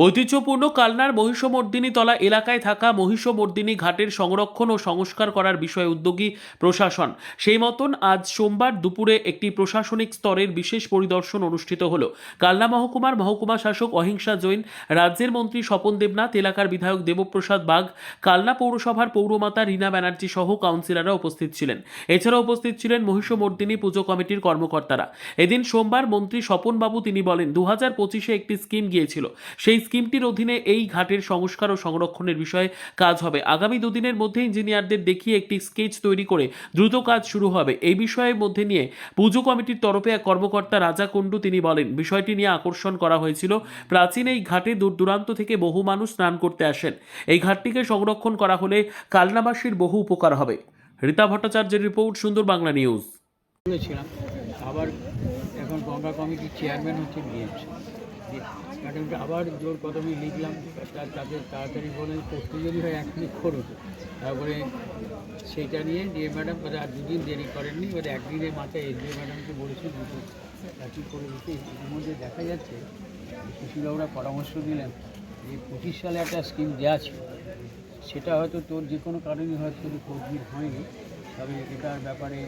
ঐতিহ্যপূর্ণ কালনার মহিষমর্দিনী তলা এলাকায় থাকা মহিষমর্দিনী ঘাটের সংরক্ষণ ও সংস্কার করার বিষয়ে উদ্যোগী প্রশাসন। সেই মতন আজ সোমবার দুপুরে একটি প্রশাসনিক স্তরের বিশেষ পরিদর্শন অনুষ্ঠিত হল। কালনা মহকুমার মহকুমা শাসক অহিংসা জৈন, রাজ্যের মন্ত্রী স্বপন দেবনাথ, এলাকার বিধায়ক দেবপ্রসাদ বাগ, কালনা পৌরসভার পৌরমাতা রীনা ব্যানার্জি সহ কাউন্সিলররা উপস্থিত ছিলেন। এছাড়া উপস্থিত ছিলেন মহিষমর্দিনী পুজো কমিটির কর্মকর্তারা। এদিন সোমবার মন্ত্রী স্বপন বাবু তিনি বলেন, 2025-এ একটি স্কিম গিয়েছিল, সেই স্কিমটির অধীনে এই ঘাটের সংস্কার ও সংরক্ষণের বিষয়ে কাজ হবে। আগামী দুদিনের মধ্যে ইঞ্জিনিয়ারদের দেখিয়ে একটি স্কেচ তৈরি করে দ্রুত কাজ শুরু হবে। এই বিষয়ের মধ্যে নিয়ে পুজো কমিটির তরফে এক কর্মকর্তা রাজা কুণ্ডু তিনি বলেন, বিষয়টি নিয়ে আকর্ষণ করা হয়েছিল। প্রাচীন এই ঘাটে দূর দূরান্ত থেকে বহু মানুষ স্নান করতে আসেন। এই ঘাটটিকে সংরক্ষণ করা হলে কালনাবাসীর বহু উপকার হবে। রীতা ভট্টাচার্যের রিপোর্ট, সুন্দর বাংলা নিউজ। আবার এখন গঙ্গা কমিটির চেয়ারম্যান হচ্ছে বিএমসি, ম্যাডামকে আবার জোর কদমে লিখলাম, তাদের তাড়াতাড়ি বলে করতে যদি হয় 1 মিনিট করুন। তারপরে সেইটা নিয়ে ডিএ ম্যাডাম আর দুদিন দেরি করেননি, এবারে একদিনের মাথায় এসডিও ম্যাডামকে বলেছি দুটো চাকরি করে দিতে। এর মধ্যে দেখা যাচ্ছে সুশীলবাবুরা পরামর্শ দিলেন যে 25 সালে একটা স্কিম দেওয়া ছিল, সেটা হয়তো তোর যে কোনো কারণে হয়তো কমপ্লিট হয়নি, তবে এটার ব্যাপারে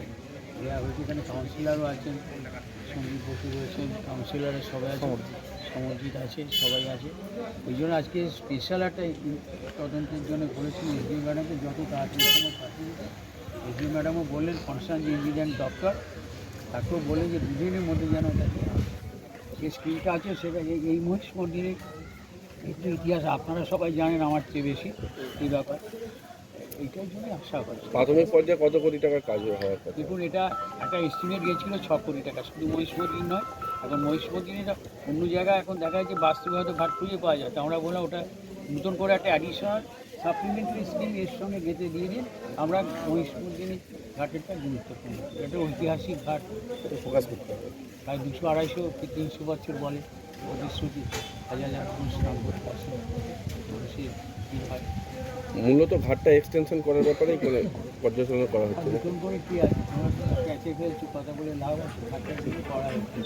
দেওয়া হয়েছে। এখানে কাউন্সিলারও আছেন, সন্দীপ বসু রয়েছেন, কাউন্সিলারের সবাই আছে, সমরজিৎ আছে, সবাই আছে। ওই জন্য আজকে স্পেশাল একটা তদন্তের জন্য বলেছি এসডিও ম্যাডামকে যত তাড়াতাড়ি সময় পাঠিয়ে দিতে। এসডিও ম্যাডামও বললেন কনসার্ন যে ইঞ্জিনিয়ার দপ্তর, তাকেও বললেন যে দুদিনের মধ্যে যেন যে স্কিমটা আছে সেটা এই মহিষমর্দিনী একটু ইতিহাস আপনারা সবাই জানেন আমার চেয়ে বেশি এই ব্যাপার, এইটার জন্য আশা করছি। প্রাথমিক পর্যায়ে কত কোটি টাকার কাজ হওয়ার কথা? দেখুন, এটা একটা এস্টিমেট গিয়েছিল 6 কোটি টাকা, শুধু মহিষমর্দিনী নয়। এখন মহিষমর্দিনীটা অন্য জায়গায় এখন দেখা যাচ্ছে বাস্তবে হয়তো ঘাট খুঁজে পাওয়া যায়, তো আমরা বললাম ওটা নতুন করে একটা অ্যাডিশনাল সাপ্লিমেন্টারি স্কিম এর সঙ্গে গেঁথে দিয়ে দিন। আমরা মহিষমর্দিনী ঘাটেরটা গুরুত্বপূর্ণ, এটা ঐতিহাসিক ঘাট, ফোকাস করতে হবে। প্রায় 200-250 কি 300 বছর বলে প্রতিশ্রুতি, হাজার হাজার মানুষ স্নান করতে আসে, সে কী হয়। মূলত ঘাটটা এক্সটেনশন করার ব্যাপারেই করে পর্যালোচনা করা হচ্ছে। নতুন করে কী আছে, আমরা ক্যাচে ফেলছি, কথা বলে লাভ আছে, ঘাটটা দিয়ে করা হচ্ছে।